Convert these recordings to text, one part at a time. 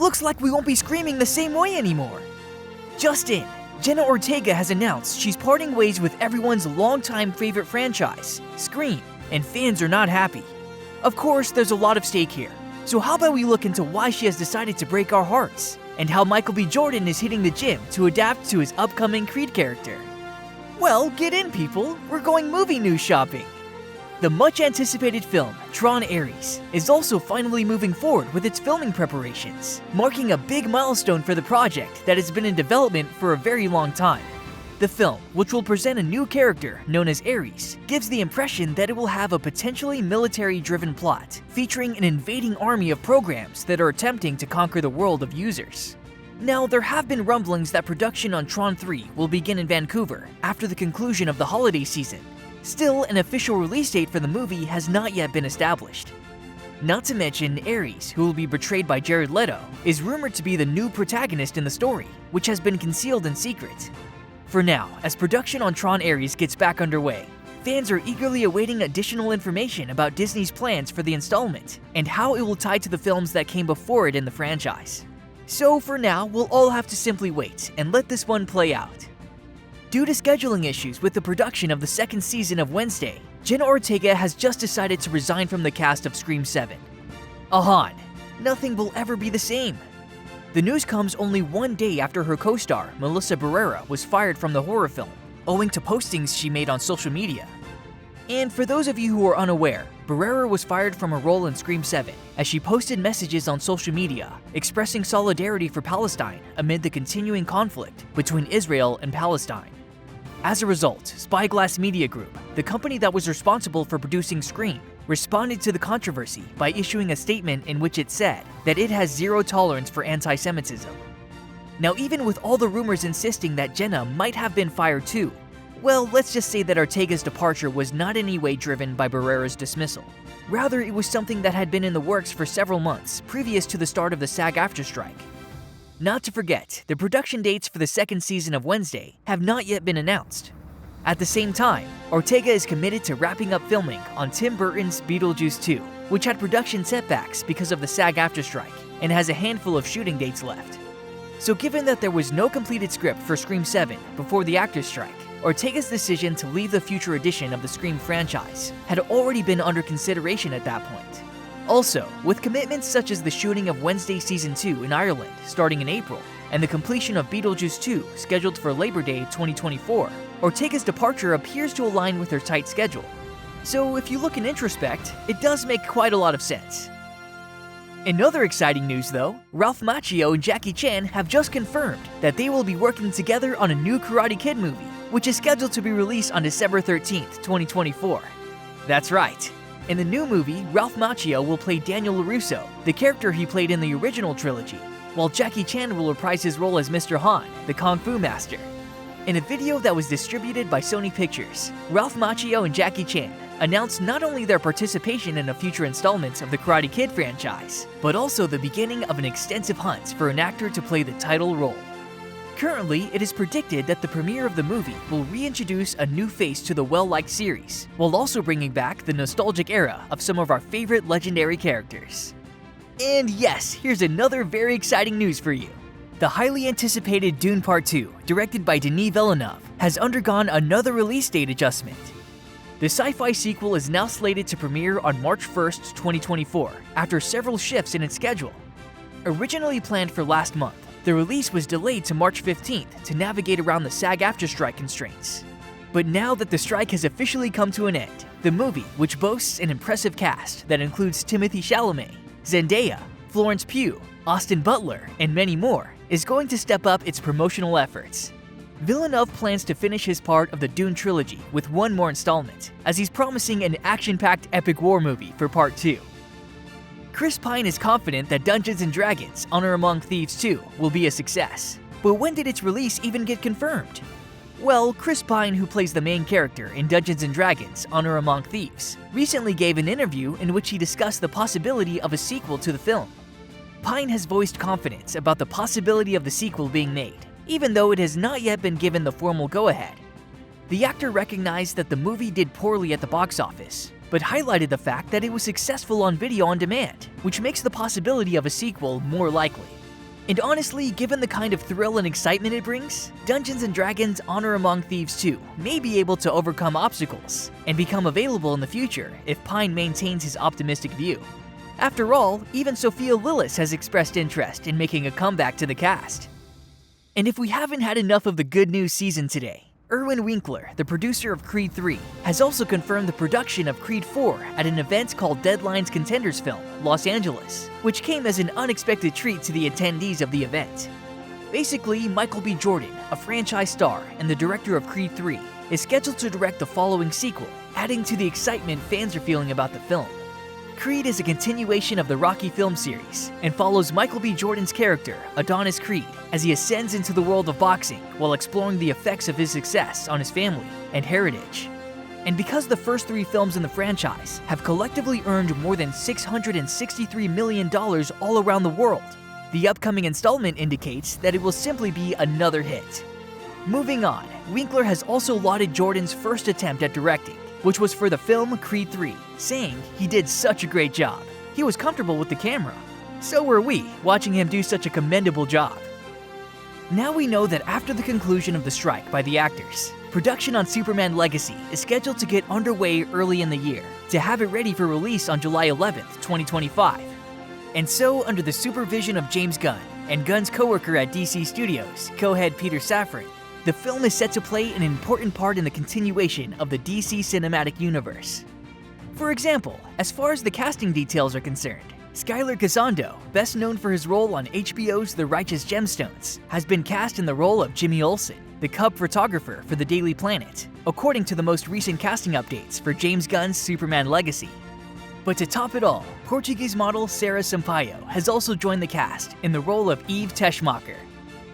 Looks like we won't be screaming the same way anymore. Just in, Jenna Ortega has announced she's parting ways with everyone's longtime favorite franchise, Scream, and fans are not happy. Of course, there's a lot of stake here, so how about we look into why she has decided to break our hearts, and how Michael B. Jordan is hitting the gym to adapt to his upcoming Creed character. Well, get in people, we're going movie news shopping. The much-anticipated film, Tron Ares, is also finally moving forward with its filming preparations, marking a big milestone for the project that has been in development for a very long time. The film, which will present a new character known as Ares, gives the impression that it will have a potentially military-driven plot, featuring an invading army of programs that are attempting to conquer the world of users. Now, there have been rumblings that production on Tron 3 will begin in Vancouver after the conclusion of the holiday season. Still, an official release date for the movie has not yet been established. Not to mention, Ares, who will be portrayed by Jared Leto, is rumored to be the new protagonist in the story, which has been concealed in secret. For now, as production on Tron Ares gets back underway, fans are eagerly awaiting additional information about Disney's plans for the installment and how it will tie to the films that came before it in the franchise. So for now, we'll all have to simply wait and let this one play out. Due to scheduling issues with the production of the second season of Wednesday, Jenna Ortega has just decided to resign from the cast of Scream 7. Ahan, nothing will ever be the same. The news comes only one day after her co-star, Melissa Barrera, was fired from the horror film, owing to postings she made on social media. And for those of you who are unaware, Barrera was fired from her role in Scream 7 as she posted messages on social media expressing solidarity for Palestine amid the continuing conflict between Israel and Palestine. As a result, Spyglass Media Group, the company that was responsible for producing Scream, responded to the controversy by issuing a statement in which it said that it has zero tolerance for anti-Semitism. Now, even with all the rumors insisting that Jenna might have been fired too, well, let's just say that Ortega's departure was not in any way driven by Barrera's dismissal. Rather, it was something that had been in the works for several months previous to the start of the SAG-AFTRA strike. Not to forget, the production dates for the second season of Wednesday have not yet been announced. At the same time, Ortega is committed to wrapping up filming on Tim Burton's Beetlejuice 2, which had production setbacks because of the SAG-AFTRA strike and has a handful of shooting dates left. So given that there was no completed script for Scream 7 before the actors' strike, Ortega's decision to leave the future edition of the Scream franchise had already been under consideration at that point. Also, with commitments such as the shooting of Wednesday Season 2 in Ireland starting in April, and the completion of Beetlejuice 2 scheduled for Labor Day 2024, Ortega's departure appears to align with her tight schedule. So if you look in introspect, it does make quite a lot of sense. In other exciting news though, Ralph Macchio and Jackie Chan have just confirmed that they will be working together on a new Karate Kid movie, which is scheduled to be released on December 13th, 2024. That's right. In the new movie, Ralph Macchio will play Daniel LaRusso, the character he played in the original trilogy, while Jackie Chan will reprise his role as Mr. Han, the Kung Fu Master. In a video that was distributed by Sony Pictures, Ralph Macchio and Jackie Chan announced not only their participation in a future installment of the Karate Kid franchise, but also the beginning of an extensive hunt for an actor to play the title role. Currently, it is predicted that the premiere of the movie will reintroduce a new face to the well-liked series, while also bringing back the nostalgic era of some of our favorite legendary characters. And yes, here's another very exciting news for you. The highly anticipated Dune Part 2, directed by Denis Villeneuve, has undergone another release date adjustment. The sci-fi sequel is now slated to premiere on March 1st, 2024, after several shifts in its schedule. Originally planned for last month, the release was delayed to March 15th to navigate around the SAG-AFTRA strike constraints. But now that the strike has officially come to an end, the movie, which boasts an impressive cast that includes Timothée Chalamet, Zendaya, Florence Pugh, Austin Butler, and many more, is going to step up its promotional efforts. Villeneuve plans to finish his part of the Dune trilogy with one more installment, as he's promising an action-packed epic war movie for Part 2. Chris Pine is confident that Dungeons & Dragons: Honor Among Thieves 2 will be a success. But when did its release even get confirmed? Well, Chris Pine, who plays the main character in Dungeons & Dragons: Honor Among Thieves, recently gave an interview in which he discussed the possibility of a sequel to the film. Pine has voiced confidence about the possibility of the sequel being made, even though it has not yet been given the formal go-ahead. The actor recognized that the movie did poorly at the box office, but highlighted the fact that it was successful on video on demand, which makes the possibility of a sequel more likely. And honestly, given the kind of thrill and excitement it brings, Dungeons & Dragons Honor Among Thieves 2 may be able to overcome obstacles and become available in the future if Pine maintains his optimistic view. After all, even Sophia Lillis has expressed interest in making a comeback to the cast. And if we haven't had enough of the good news season today, Irwin Winkler, the producer of Creed 3, has also confirmed the production of Creed 4 at an event called Deadline's Contenders Film, Los Angeles, which came as an unexpected treat to the attendees of the event. Basically, Michael B. Jordan, a franchise star and the director of Creed 3, is scheduled to direct the following sequel, adding to the excitement fans are feeling about the film. Creed is a continuation of the Rocky film series and follows Michael B. Jordan's character, Adonis Creed, as he ascends into the world of boxing while exploring the effects of his success on his family and heritage. And because the first 3 films in the franchise have collectively earned more than $663 million all around the world, the upcoming installment indicates that it will simply be another hit. Moving on, Winkler has also lauded Jordan's first attempt at directing, which was for the film Creed 3, saying he did such a great job. He was comfortable with the camera. So were we, watching him do such a commendable job. Now we know that after the conclusion of the strike by the actors, production on Superman Legacy is scheduled to get underway early in the year, to have it ready for release on July 11th, 2025. And so, under the supervision of James Gunn and Gunn's co-worker at DC Studios, co-head Peter Safran, the film is set to play an important part in the continuation of the DC cinematic universe. For example, as far as the casting details are concerned, Skylar Gisondo, best known for his role on HBO's The Righteous Gemstones, has been cast in the role of Jimmy Olsen, the Cub photographer for the Daily Planet, according to the most recent casting updates for James Gunn's Superman Legacy. But to top it all, Portuguese model Sarah Sampaio has also joined the cast in the role of Eve Teschmacher.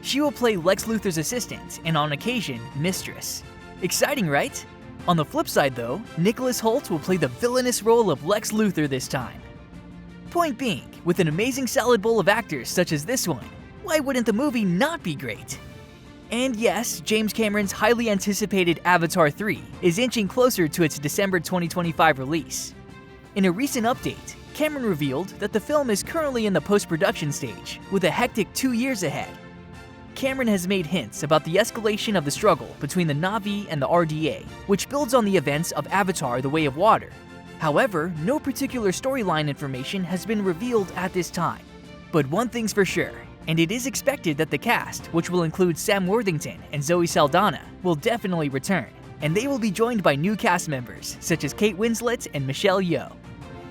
She will play Lex Luthor's assistant and, on occasion, mistress. Exciting, right? On the flip side though, Nicholas Hoult will play the villainous role of Lex Luthor this time. Point being, with an amazing salad bowl of actors such as this one, why wouldn't the movie not be great? And yes, James Cameron's highly anticipated Avatar 3 is inching closer to its December 2025 release. In a recent update, Cameron revealed that the film is currently in the post-production stage, with a hectic 2 years ahead. Cameron has made hints about the escalation of the struggle between the Na'vi and the RDA, which builds on the events of Avatar: The Way of Water. However, no particular storyline information has been revealed at this time. But one thing's for sure, and it is expected that the cast, which will include Sam Worthington and Zoe Saldana, will definitely return, and they will be joined by new cast members such as Kate Winslet and Michelle Yeoh.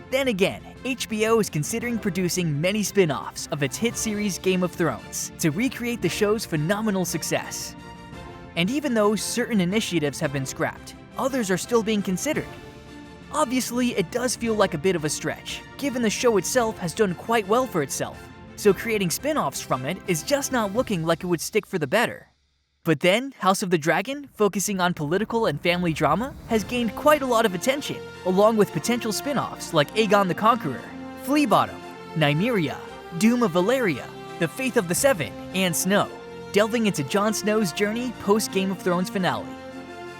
Then again, HBO is considering producing many spin-offs of its hit series Game of Thrones to recreate the show's phenomenal success. And even though certain initiatives have been scrapped, others are still being considered. Obviously, it does feel like a bit of a stretch, given the show itself has done quite well for itself, so creating spin-offs from it is just not looking like it would stick for the better. But then, House of the Dragon, focusing on political and family drama, has gained quite a lot of attention, along with potential spin-offs like Aegon the Conqueror, Fleabottom, Nymeria, Doom of Valyria, The Faith of the Seven, and Snow, delving into Jon Snow's journey post-Game of Thrones finale.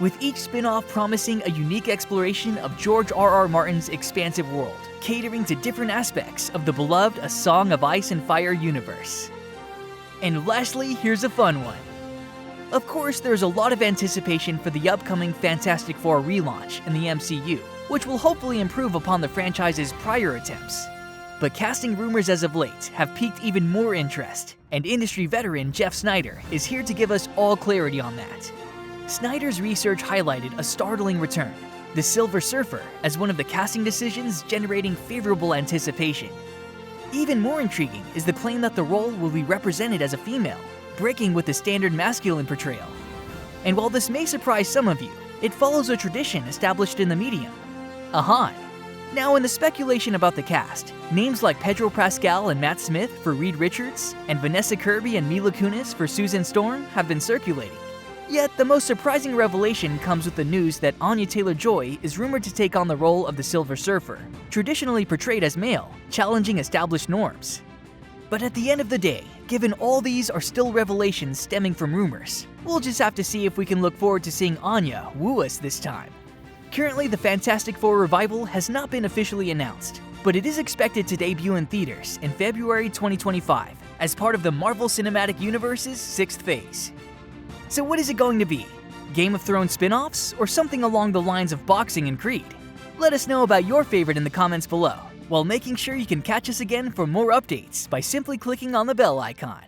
With each spin-off promising a unique exploration of George R.R. Martin's expansive world, catering to different aspects of the beloved A Song of Ice and Fire universe. And lastly, here's a fun one. Of course, there's a lot of anticipation for the upcoming Fantastic Four relaunch in the MCU, which will hopefully improve upon the franchise's prior attempts. But casting rumors as of late have piqued even more interest, and industry veteran Jeff Snyder is here to give us all clarity on that. Snyder's research highlighted a startling return, the Silver Surfer, as one of the casting decisions generating favorable anticipation. Even more intriguing is the claim that the role will be represented as a female, breaking with the standard masculine portrayal. And while this may surprise some of you, it follows a tradition established in the medium: a Han. Now, in the speculation about the cast, names like Pedro Pascal and Matt Smith for Reed Richards, and Vanessa Kirby and Mila Kunis for Susan Storm have been circulating. Yet, the most surprising revelation comes with the news that Anya Taylor-Joy is rumored to take on the role of the Silver Surfer, traditionally portrayed as male, challenging established norms. But at the end of the day, given all these are still revelations stemming from rumors, we'll just have to see if we can look forward to seeing Anya woo us this time. Currently, the Fantastic Four revival has not been officially announced, but it is expected to debut in theaters in February 2025, as part of the Marvel Cinematic Universe's 6th phase. So what is it going to be? Game of Thrones spin-offs, or something along the lines of boxing and Creed? Let us know about your favorite in the comments below, while making sure you can catch us again for more updates by simply clicking on the bell icon.